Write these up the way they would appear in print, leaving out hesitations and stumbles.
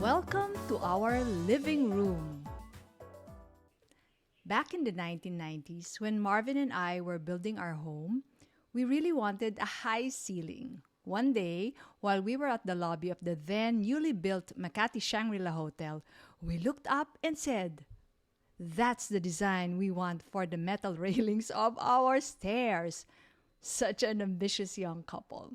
Welcome to our living room. Back in the 1990s, when Marvin and I were building our home, we really wanted a high ceiling. One day, while we were at the lobby of the then newly built Makati Shangri-La Hotel, we looked up and said, "That's the design we want for the metal railings of our stairs." Such an ambitious young couple.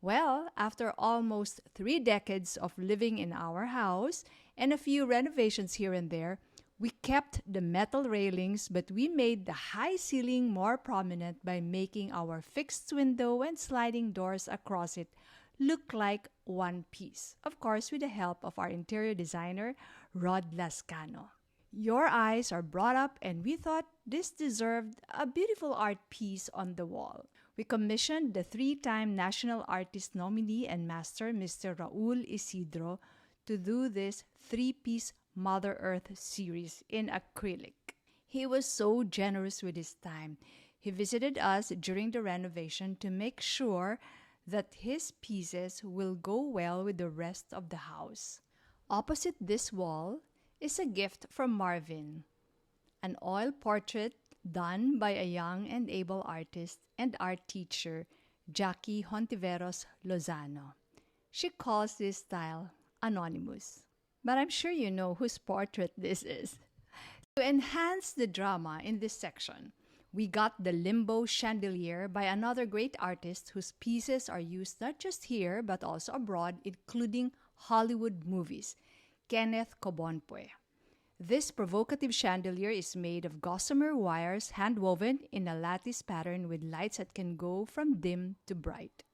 Well, after almost 3 decades of living in our house and a few renovations here and there, we kept the metal railings, but we made the high ceiling more prominent by making our fixed window and sliding doors across it look like one piece. Of course, with the help of our interior designer, Rhoda Castro-Caliwara. Your eyes are brought up, and we thought this deserved a beautiful art piece on the wall. We commissioned the 3-time National Artist nominee and master, Mr. Raul Isidro, to do this 3-piece Mother Earth series in acrylic. He was so generous with his time. He visited us during the renovation to make sure that his pieces will go well with the rest of the house. Opposite this wall is a gift from Marvin, an oil portrait done by a young and able artist and art teacher, Jackie Hontiveros Lozano. She calls this style anonymous, but I'm sure you know whose portrait this is. To enhance the drama in this section, we got the Limbo chandelier by another great artist whose pieces are used not just here but also abroad, including Hollywood movies, Kenneth Cobonpue. This provocative chandelier is made of gossamer wires hand-woven in a lattice pattern with lights that can go from dim to bright.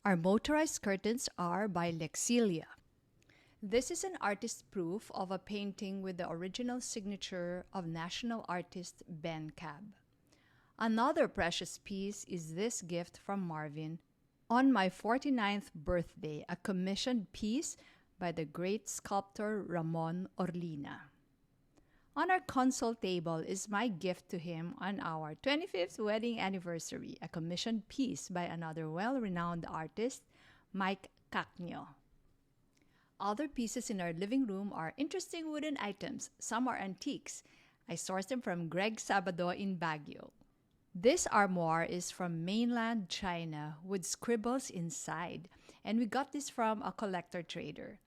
Our motorized curtains are by Lexilia. This is an artist proof of a painting with the original signature of national artist Ben Cab. Another precious piece is this gift from Marvin. On my 49th birthday, a commissioned piece by the great sculptor Ramon Orlina. On our console table is my gift to him on our 25th wedding anniversary, a commissioned piece by another well-renowned artist, Mike Cacnio. Other pieces in our living room are interesting wooden items. Some are antiques. I sourced them from Greg Sabado in Baguio. This armoire is from mainland China with scribbles inside, and we got this from a collector trader.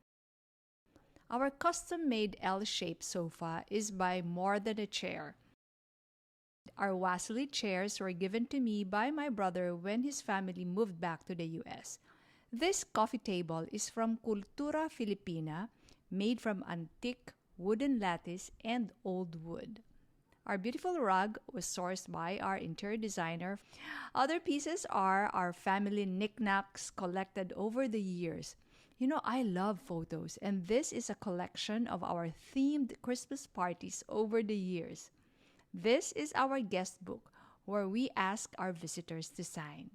Our custom-made L-shaped sofa is by More Than a Chair. Our Wassily chairs were given to me by my brother when his family moved back to the US. This coffee table is from Cultura Filipina, made from antique wooden lattice and old wood. Our beautiful rug was sourced by our interior designer. Other pieces are our family knickknacks collected over the years. You know, I love photos, and this is a collection of our themed Christmas parties over the years. This is our guest book, where we ask our visitors to sign.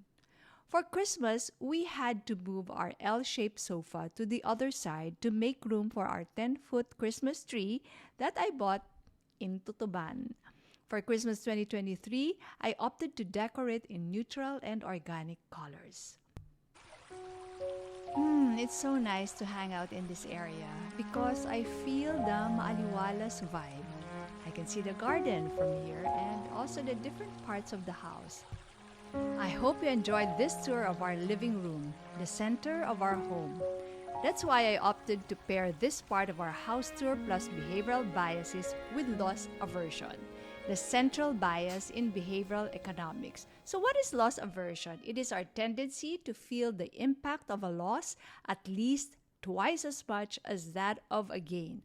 For Christmas, we had to move our L-shaped sofa to the other side to make room for our 10-foot Christmas tree that I bought in Tutuban. For Christmas 2023, I opted to decorate in neutral and organic colors. It's so nice to hang out in this area because I feel the Maaliwalas vibe. I can see the garden from here and also the different parts of the house. I hope you enjoyed this tour of our living room, the center of our home. That's why I opted to pair this part of our house tour plus behavioral biases with loss aversion, the central bias in behavioral economics. So what is loss aversion? It is our tendency to feel the impact of a loss at least twice as much as that of a gain.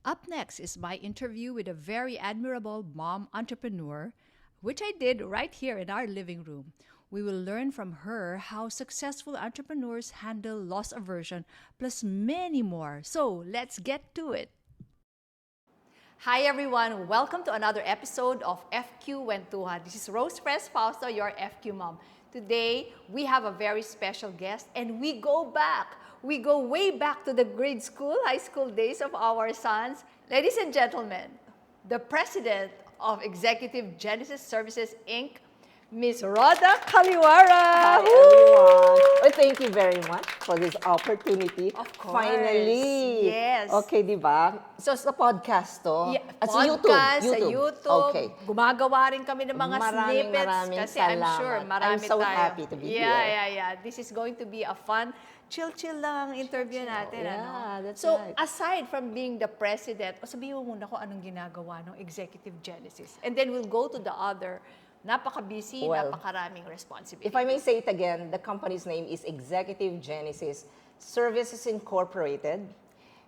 Up next is my interview with a very admirable mom entrepreneur, which I did right here in our living room. We will learn from her how successful entrepreneurs handle loss aversion, plus many more. So let's get to it. Hi everyone, welcome to another episode of FQ Wentuhan. This is Rose Press Fausto, your FQ mom. Today, we have a very special guest and we go back. We go way back to the grade school, high school days of our sons. Ladies and gentlemen, the president of Executive Genesis Services, Inc., Miss Rhoda Caliwara. Hi, everyone. Well, thank you very much for this opportunity. Of course. Finally. Yes. Okay, di ba? So, sa podcast to. Yeah, at podcast, sa YouTube. Okay. Gumagawa rin kami ng mga snippets. Maraming Kasi I'm sure salamat. marami I'm so tayo. happy to be yeah, here. Yeah. This is going to be a fun, chill lang ang interview natin. Yeah, that's so, right. aside from being the president, sabihin mo muna ko anong ginagawa ng Executive Genesis. And then we'll go to the other napaka-busy, napakaraming responsibility. If I may say it again, the company's name is Executive Genesis Services Incorporated.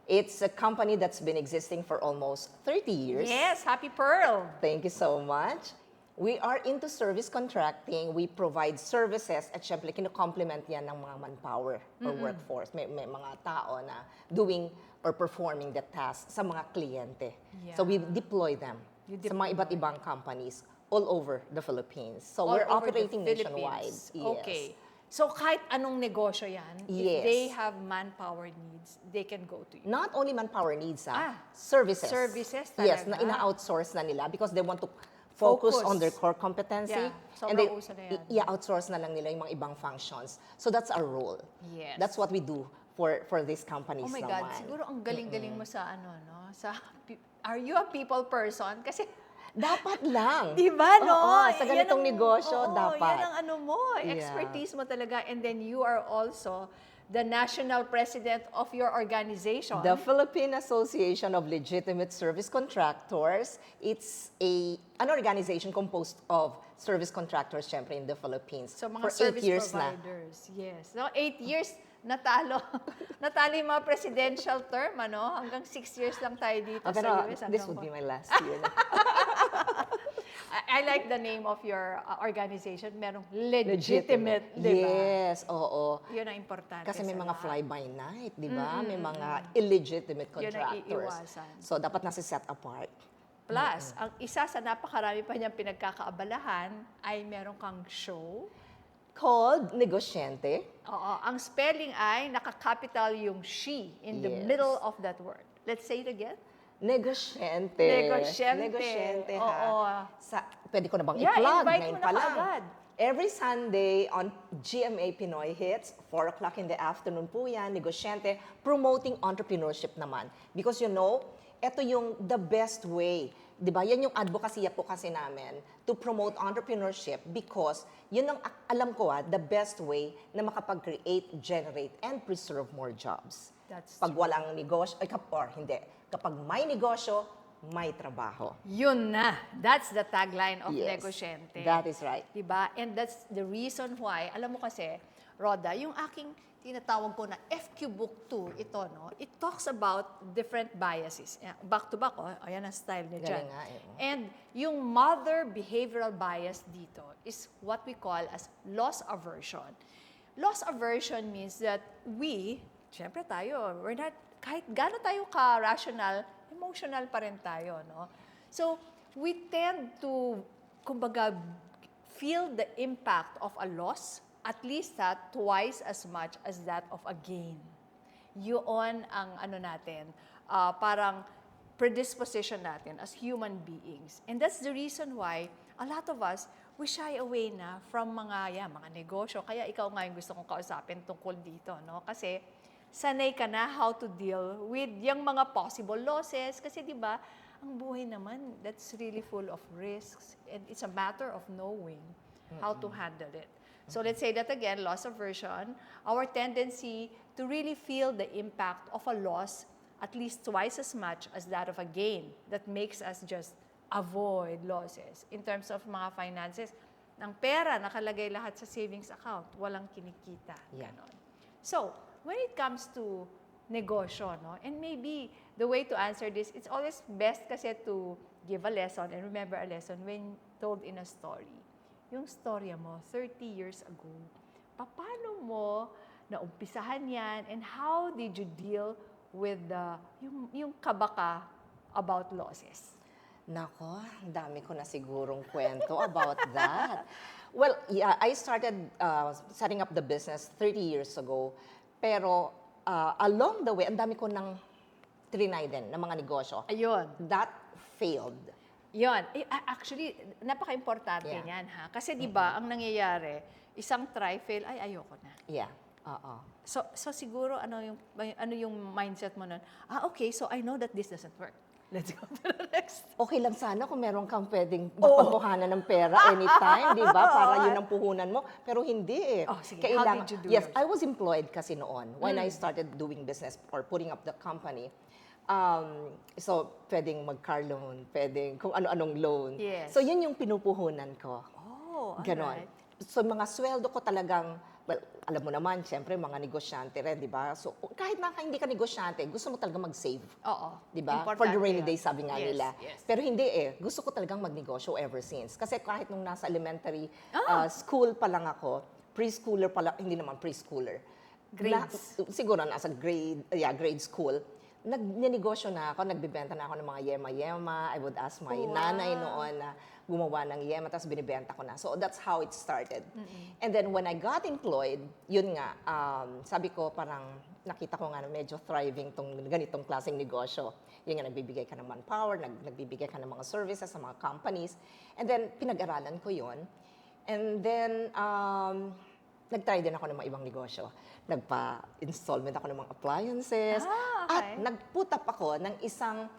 It's a company that's been existing for almost 30 years. Yes, happy Pearl. Thank you so much. We are into service contracting. We provide services at syempre kino-complement yan ng mga manpower or workforce. May mga tao na doing or performing the task sa mga kliyente. Yeah. So we deploy them sa mga iba't ibang companies all over the Philippines. So we're operating nationwide. Yes. Okay. So kahit anong negosyo yan, if Yes. they have manpower needs, they can go to you. Not only manpower needs, services. Services Yes, talaga. na ina-outsource na nila because they want to focus on their core competency. Yeah, and they sobrang uso na yan. outsource na lang nila yung mga ibang functions. So that's our role. Yes. That's what we do for these companies Oh my naman. God, siguro ang galing-galing mo sa no? Are you a people person? Kasi Dapat lang. di ba, no? Oo, sa Yan ganitong ang- negosyo, dapat. Yan ang ano mo, Yeah. expertise mo talaga. And then you are also the national president of your organization. The Philippine Association of Legitimate Service Contractors, it's an organization composed of service contractors, syempre, in the Philippines. So mga for 8 service years providers. Yes. No, 8 years, natalo. Natalo yung mga presidential term, Hanggang 6 years lang tayo dito na. sa Pero US. this would be my last year. I like the name of your organization. Merong legitimate, di ba? Yes, oo. Yun ang importante. Kasi may sa mga lahat. fly-by-night, di ba? May mga illegitimate Yun ang contractors. iiwasan. So, dapat nasa set apart. Plus, ang isa sa napakarami pa niyang pinagkakaabalahan ay meron kang show. Called negoSHEnte. Oo, ang spelling ay naka-capital yung she in the Yes. middle of that word. Let's say it again. negoSHEnte. negoSHEnte. negoSHEnte, ha? Oo. Pwede ko na bang Yeah, i-plug? invite Ngayon mo na pa lang. kaagad. Every Sunday on GMA Pinoy Hits, 4 o'clock in the afternoon po yan, negoSHEnte, promoting entrepreneurship naman. Because ito yung the best way. Di ba? Yan yung advocacy po kasi namin to promote entrepreneurship because yun ang alam ko the best way na makapag-create, generate, and preserve more jobs. That's Pag walang negosyo, or hindi. Kapag may negosyo, may trabaho. Yun na. That's the tagline of Yes, negoSHEnte. that is right. Diba? And that's the reason why, alam mo kasi, Rhoda, yung aking tinatawag ko na FQ Book 2, ito, it talks about different biases. Back to back, ayan ang style niya dyan. Galing nga, And yung mother behavioral bias dito is what we call as loss aversion. Loss aversion means that syempre tayo, we're not, kahit gaano tayo ka-rational, emotional pa rin tayo, So, we tend to, kumbaga, feel the impact of a loss at least twice as much as that of a gain. Yun ang natin, parang predisposition natin as human beings. And that's the reason why a lot of us, we shy away na from mga negosyo. Kaya ikaw nga yung gusto kong kausapin tungkol dito, Kasi sanay ka na how to deal with yung mga possible losses. Kasi di ba, ang buhay naman, that's really full of risks. And it's a matter of knowing how to handle it. So let's say that again, loss aversion, our tendency to really feel the impact of a loss at least twice as much as that of a gain. That makes us just avoid losses. In terms of mga finances, ng pera, nakalagay lahat sa savings account, walang kinikita. Ganon. So, when it comes to negosyo, and maybe the way to answer this, it's always best kasi to give a lesson and remember a lesson when told in a story. Yung storya mo 30 years ago, paano mo naumpisahan yan and how did you deal with yung kabaka about losses? Nako, ang dami ko na sigurong kwento about that. Well, yeah, I started setting up the business 30 years ago. Pero along the way, ang dami ko nang trinay din ng mga negosyo. Ayun. That failed. Yun. Actually, napaka-importante Yeah. niyan, ha? Kasi di ba, ang nangyayari, isang try, fail, ay ayoko na. Yeah. Oo. So siguro, ano yung mindset mo nun? Okay, so I know that this doesn't work. Let's go to the next. Okay lang sana kung meron kang pwedeng mapagkuhanan ng pera anytime, di ba? Para yun ang puhunan mo. Pero hindi eh. Oh, sige. How did you do Yes, yours? I was employed kasi noon when I started doing business or putting up the company. So, pwedeng mag-car loan, pwedeng kung ano-anong loan. Yes. So, yun yung pinupuhunan ko. Oh, Ganon. alright. So, mga sweldo ko talagang, well, alam mo naman, siyempre, mga negosyante rin, di ba? So, kahit na hindi ka negosyante, gusto mo talaga mag-save. Oo. Di ba? For Importante the rainy yun. days, sabi nga Yes, nila. yes. Pero hindi eh. Gusto ko talagang magnegosyo ever since. Kasi kahit nung nasa elementary school pa lang ako, preschooler pa lang, hindi naman preschooler. Grades. Siguro nasa grade school. Nagnegosyo na ako, nagbibenta na ako ng mga yema-yema. I would ask my nanay noon na gumawa ng yema, tapos binibenta ko na. So that's how it started. And then when I got employed, yun nga, sabi ko parang nakita ko nga na medyo thriving tong ganitong klaseng negosyo. Yun nga, nagbibigay ka ng manpower, nagbibigay ka ng mga services sa mga companies. And then pinag-aralan ko yun. And then, nag-try din ako ng mga ibang negosyo. Nagpa-installment ako ng mga appliances. Okay. At nag-put up ako ng isang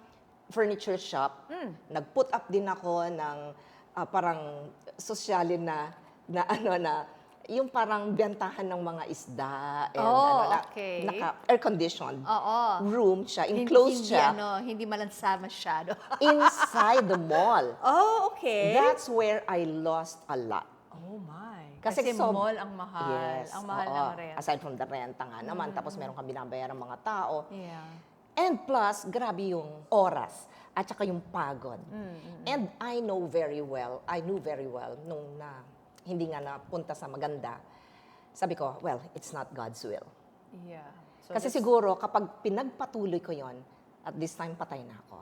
furniture shop. Nag-put up din ako ng parang sosyalin na yung parang bentahan ng mga isda. And, okay. Naka-air-conditioned Oo. room siya, enclosed siya. Hindi malansa masyado. Inside the mall. Oh, okay. That's where I lost a lot. Oh my. Kasi mall ang mahal. Yes, Ang mahal oo. ng rent. Aside from the renta nga naman, tapos meron kang binabayaran ng mga tao. Yeah. And plus, grabe yung oras at saka yung pagod. And I knew very well, nung hindi nga napunta sa maganda, sabi ko, well, it's not God's will. Yeah. So Kasi siguro, kapag pinagpatuloy ko yon, at this time, patay na ako.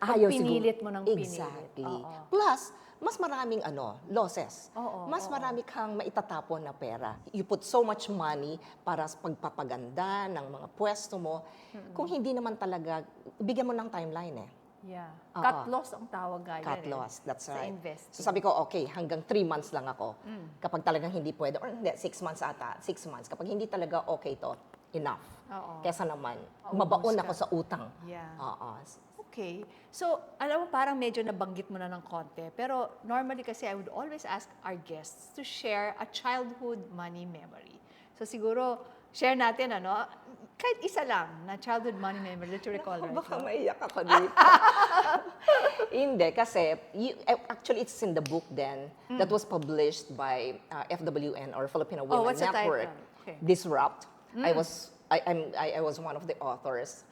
Pag pinilit mo ng pinilit. Exactly. Oo. Plus, mas maraming losses. Oo, Mas marami kang maitatapon na pera. You put so much money para sa pagpapaganda ng mga pwesto mo. Kung hindi naman talaga, bigyan mo ng timeline eh. Yeah. Oo. Cut loss ang tawag nga Cut yan, loss, that's sa right. investing. So sabi ko, okay, hanggang 3 months lang ako. Kapag talagang hindi pwede, or hindi, 6 months ata, 6 months. Kapag hindi talaga okay to, enough. Oo. Kesa naman, Maubos mabaon ka. ako sa utang. Yeah. Oo. Okay. So, alam mo, parang medyo nabanggit mo na ng konti. Pero normally kasi I would always ask our guests to share a childhood money memory. So siguro, share natin, kahit isa lang na childhood money memory that you recall right Baka now. maiyak ako dito. Hindi, kasi actually it's in the book then that was published by FWN or Filipino Women what's the Network. title? Okay. Disrupt. I was one of the authors.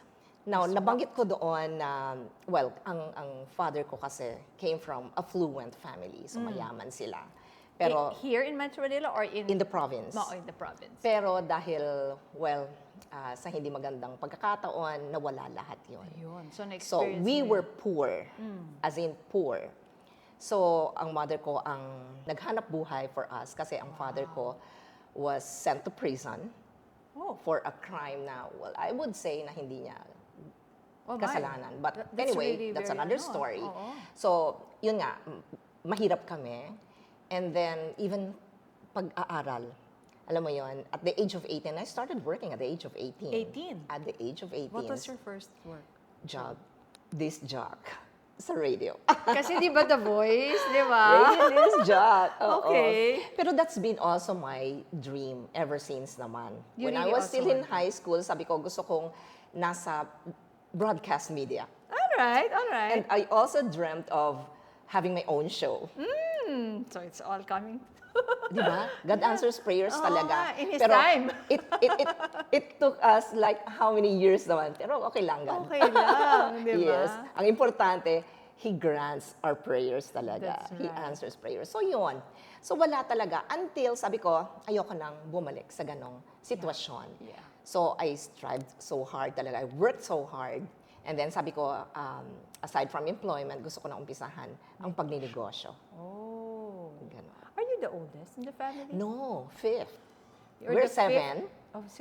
Now, nabanggit ko doon na, well, ang father ko kasi came from affluent family, so mayaman sila. Pero Here in Metro Manila or in in the province. in the province? Pero dahil, well, sa hindi magandang pagkakataon, nawala lahat yun. Ayun. So, So, na-experience we mo were poor, as in poor. So, ang mother ko ang naghanap buhay for us kasi ang father ko was sent to prison for a crime na, well, I would say na hindi niya kasalanan. But That's anyway, really that's very, another story. Oo. So, yun nga, mahirap kami. And then, even pag-aaral, alam mo yun, at the age of 18, I started working at the age of 18. 18? At the age of 18. What was your first work? Job? Disc jock. Sa radio. Kasi di ba The Voice, di ba? Radio disc jock. Oo. Okay. Pero that's been also my dream ever since naman. You When I really was also still in wanted. high school, sabi ko gusto kong nasa broadcast media. Alright. And I also dreamt of having my own show. So it's all coming. Di ba? God answers prayers Oo talaga. nga, in His Pero time. it took us like how many years naman. Pero okay lang gan. Okay lang, di ba? Yes. Ang importante, He grants our prayers talaga. That's He right. answers prayers. So yun. So wala talaga. Until sabi ko, ayoko nang bumalik sa ganong sitwasyon. Yeah. So I strived so hard talaga. I worked so hard. And then sabi ko, aside from employment, gusto ko na umpisahan ang pagninegosyo. Oh. Ganon. Are you the oldest in the family? No, fifth. You're We're the fifth?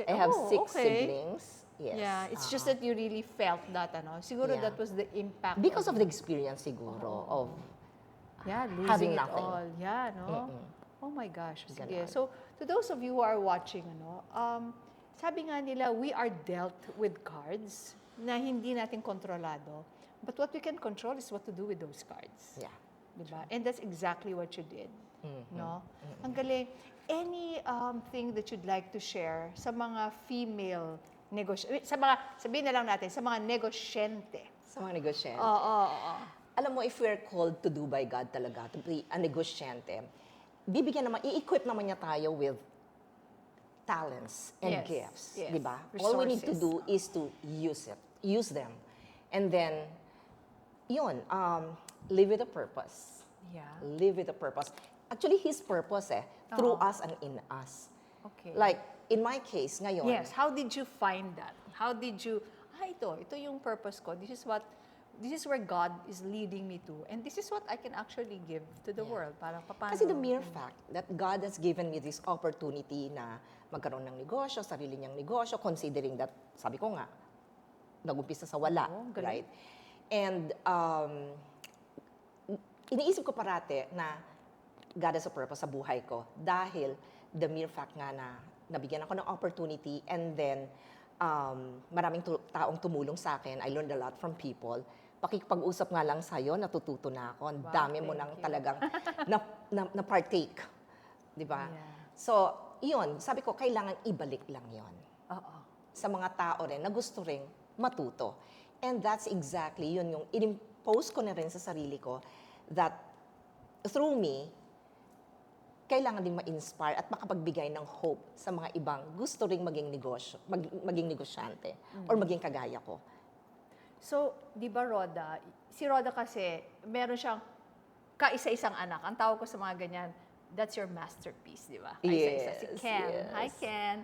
7. I have 6 okay. siblings. yes. Yeah, it's just that you really felt that, siguro Yeah. that was the impact. Because of the experience siguro of Yeah, having losing it nothing. all. Yeah, no? Oh my gosh. Sige. Ganon. So, to those of you who are watching, sabi nga nila, we are dealt with cards na hindi natin kontrolado. But what we can control is what to do with those cards. Yeah. Diba? And that's exactly what you did. No? Ang galing. Any thing that you'd like to share sa mga female sabihin na lang natin, sa mga negoSHEnte. Sa mga negosyante. Oo. Alam mo, if we're called to do by God talaga, to be a negosyante, i-equip naman niya tayo with talents and gifts. Yes. Di ba? All we need to Resources. do is to use them. And then, live with a purpose. Yeah. Live with a purpose. Actually, His purpose through us and in us. Okay. Like, in my case, ngayon, Yes, how did you find that? How did you, ito yung purpose ko. This is where God is leading me to. And this is what I can actually give to the world. Parang paano. kasi the mere fact that God has given me this opportunity na magkaroon ng negosyo, sarili niyang negosyo, considering that, sabi ko nga, nag-umpisa sa wala, Oo, galing. right? And iniisip ko parate na God has a purpose sa buhay ko dahil the mere fact nga na nabigyan ako ng opportunity and then maraming taong tumulong sa akin. I learned a lot from people. Pakikipag-usap nga lang sa'yo, natututo na ako. Ang Wow, dami mo thank nang you. talagang na-partake. Di ba? Yeah. So, yun, sabi ko, kailangan ibalik lang yon Oo. sa mga tao rin na gusto ring matuto. And that's exactly yun yung in-impose ko na rin sa sarili ko that through me, kailangan din ma-inspire at makapagbigay ng hope sa mga ibang gusto ring maging maging negosyante or maging kagaya ko. So, di ba Rhoda, si Rhoda kasi, meron siyang kaisa-isang anak. Ang tawag ko sa mga ganyan, that's your masterpiece, di ba? Kaisa-isa. Si Yes, Ken. yes. Hi, Ken.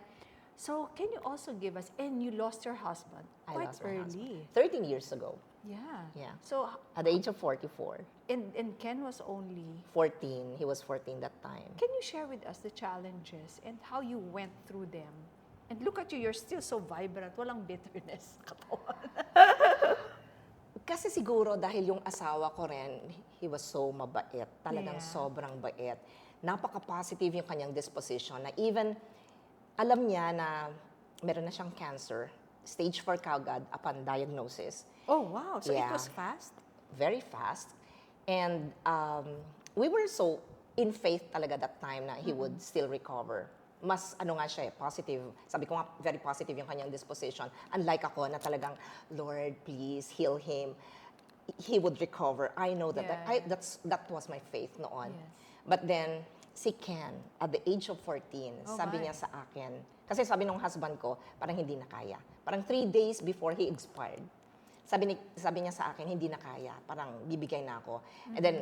So, can you also give us, and you lost your husband I quite lost my early. husband. 13 years ago, Yeah. Yeah. So, at the age of 44. and Ken was only 14, he was 14 that time. Can you share with us the challenges and how you went through them? And look at you, you're still so vibrant. Walang bitterness sa katawan. Kasi siguro dahil yung asawa ko rin, he was so mabait. Talagang Yeah. sobrang bait. Napaka-positive yung kanyang disposition na even alam niya na meron na siyang cancer, stage 4 kagad upon diagnosis. Oh, wow. So it Yeah. was fast? Very fast. And we were so in faith talaga that time na he would still recover. Mas nga siya positive. Sabi ko nga, very positive yung kanyang disposition. Unlike ako na talagang, Lord, please heal him. He would recover. I know that. Yeah. That was my faith noon. Yes. But then, si Ken, at the age of 14, Oh, sabi my. niya sa akin, kasi sabi nung husband ko, parang hindi na kaya. Parang 3 days before he expired, sabi niya sa akin, hindi na kaya. Parang bibigay na ako. And then,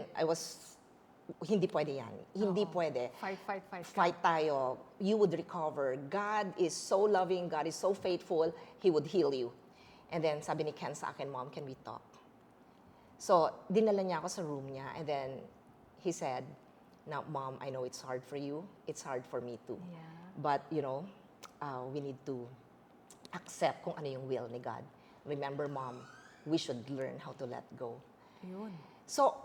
hindi pwede yan. Hindi pwede. Fight. Fight tayo. You would recover. God is so loving. God is so faithful. He would heal you. And then, sabi ni Ken sa akin, Mom, can we talk? So, dinala niya ako sa room niya. And then, he said, now, Mom, I know it's hard for you. It's hard for me too. Yeah. But, we need to accept kung ano yung will ni God. Remember, Mom, we should learn how to let go. Yun. So,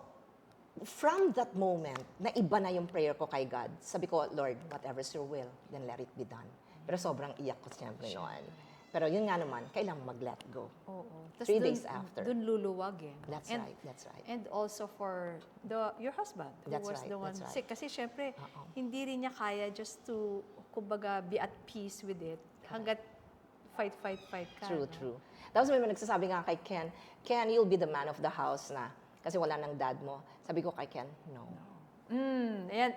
from that moment, na iba na yung prayer ko kay God. Sabi ko, Lord, whatever's your will, then let it be done. Pero sobrang iyak ko siyempre noon. Pero yun nga naman, kailangan mag-let go. Oo. Tas 3 days after. Dun luluwag eh. That's right, that's right. And also for your husband, who That's was right, the one that's right. sick. Kasi syempre, Oo. hindi rin niya kaya just to, kumbaga, be at peace with it. Hanggat fight ka. True, no? true. Tapos may nagsasabi nga kay Ken, Ken, you'll be the man of the house na. Kasi wala nang dad mo. Sabi ko kay Ken, no.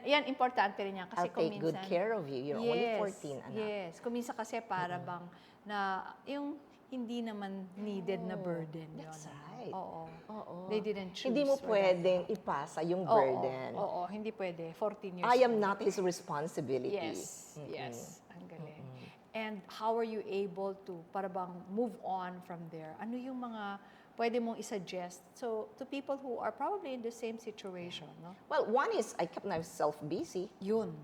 Yan importante rin yan. Kasi I'll take good care of you. You're only 14, anak. Yes. Kuminsan kasi para bang na yung hindi naman needed na burden. That's yun, right. Oo. Oo. They didn't choose. Hindi mo for that. pwedeng ipasa yung burden. Oo, hindi pwede. 14 years I am old. not his responsibility. Yes, yes. Ang galing. And how are you able to, para bang, move on from there? Ano yung mga pwede mong isuggest so to people who are probably in the same situation, no? Well, one is I kept myself busy. Yun.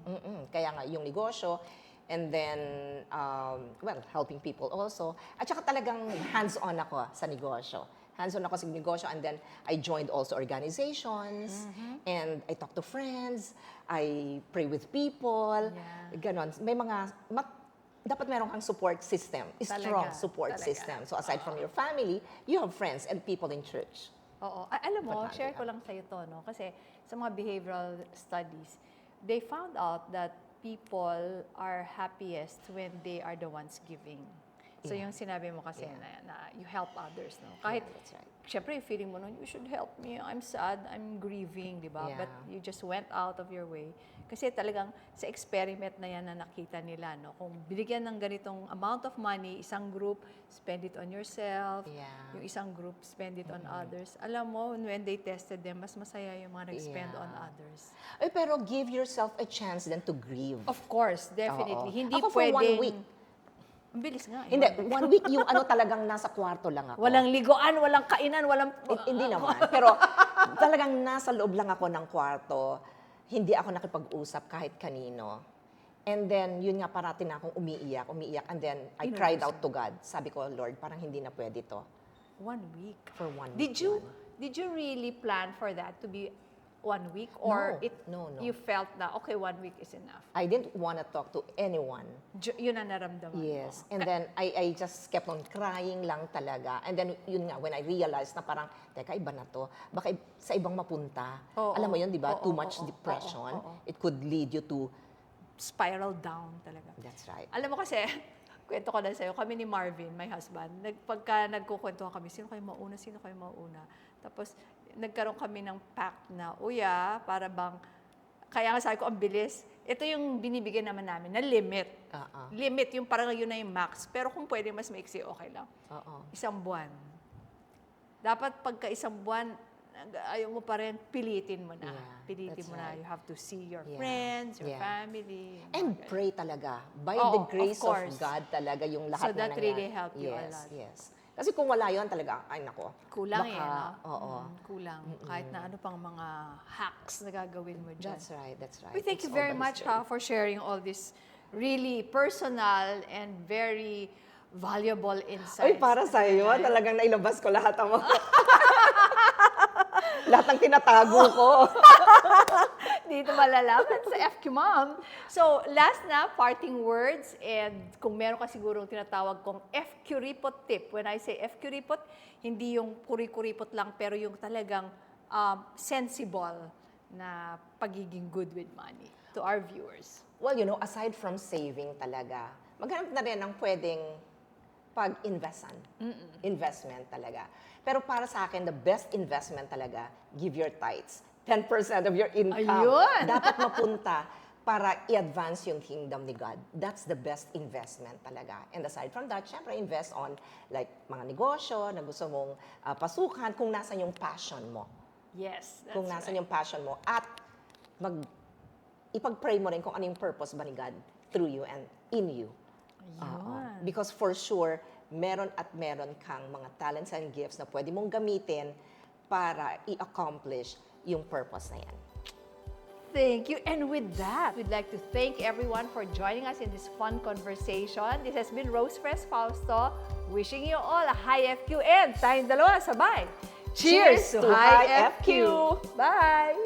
Kaya nga, yung negosyo, And then, well, helping people also. At saka talagang hands-on ako sa negosyo. Hands-on ako sa negosyo, and then I joined also organizations, and I talk to friends, I pray with people, ganon. May mga, dapat meron kang support system, strong support system. So aside from your family, you have friends and people in church. Oo. Alam mo, share ko lang sa'yo to, no? Kasi sa mga behavioral studies, they found out that people are happiest when they are the ones giving. So yung sinabi mo kasi na you help others, no? Kahit, that's right. syempre, feeling mo nun, you should help me, I'm sad, I'm grieving, di ba? Yeah. But you just went out of your way. Kasi talagang sa experiment na yan na nakita nila, no? Kung binigyan ng ganitong amount of money, isang group, spend it on yourself. Yeah. Yung isang group, spend it on others. Alam mo, when they tested them, mas masaya yung mga nag-spend on others. Eh, pero give yourself a chance then to grieve. Of course, definitely. Oo. Hindi Ako for pwedeng... 1 week. Ang bilis nga. Hindi, 1 week yung ano talagang nasa kwarto lang ako. Walang liguan, walang kainan, walang... Hindi naman. Pero talagang nasa loob lang ako ng kwarto. Hindi ako nakipag-usap kahit kanino. And then, yun nga, parati na akong umiiyak. And then, I cried out to God. Sabi ko, Lord, parang hindi na pwede to. 1 week. For 1 week. Did you really plan for that to be 1 week? Or No. you felt na, okay, 1 week is enough? I didn't want to talk to anyone. Yun ang naramdaman Yes. mo. And then, I just kept on crying lang talaga. And then, yun nga, when I realized na parang, teka, iba na to. Baka sa ibang mapunta. Alam mo yun, di ba? Too much depression. It could lead you to... Spiral down talaga. That's right. Alam mo kasi, kwento ko na sa'yo, kami ni Marvin, my husband, pagka nagkukwentuhan kami, sino kayo mauna? Tapos, nagkaroon kami ng pact na, para bang, kaya nga sabi ko, ang bilis. Ito yung binibigyan naman namin na limit. Limit, yung parang yun na yung max. Pero kung pwede mas maiksi, okay lang. 1 buwan. Dapat pagka 1 buwan, ayaw mo pa rin, pilitin mo na. Pilitin mo na. You have to see your friends, your family. And pray talaga. By the grace of God talaga yung lahat so na nangyari. So that really helped you a lot. Yes. Kasi kung wala yun talaga, ay nako. Kulang baka, no? Kulang. Kahit na ano pang mga hacks na gagawin mo dyan. That's right. We thank you very much for sharing all this really personal and very valuable insights. Ay, para sa'yo, talagang nailabas ko lahat ang mga... lahat ng tinatago ko. Dito malalaman sa FQ Mom. So, last na, parting words. And kung meron ka sigurong tinatawag kong FQ Repot tip. When I say FQ Repot, hindi yung kuri-kuripot lang, pero yung talagang sensible na pagiging good with money to our viewers. Well, aside from saving talaga, maghanap na rin ng pwedeng pag-investan. Investment talaga. Pero para sa akin, the best investment talaga, give your tithes. 10% of your income. Ayun! Dapat mapunta para i-advance yung kingdom ni God. That's the best investment talaga. And aside from that, syempre invest on like mga negosyo na gusto mong pasukan kung nasan yung passion mo. Yes, that's Kung nasan yung passion mo. At ipag-pray mo rin kung ano yung purpose ba ni God through you and in you. Because for sure, meron at meron kang mga talents and gifts na pwede mong gamitin para i-accomplish yung purpose na yan. Thank you. And with that, we'd like to thank everyone for joining us in this fun conversation. This has been Rose Press Fausto, wishing you all a high FQ and tayong dalawa sabay. Cheers to high FQ! Bye!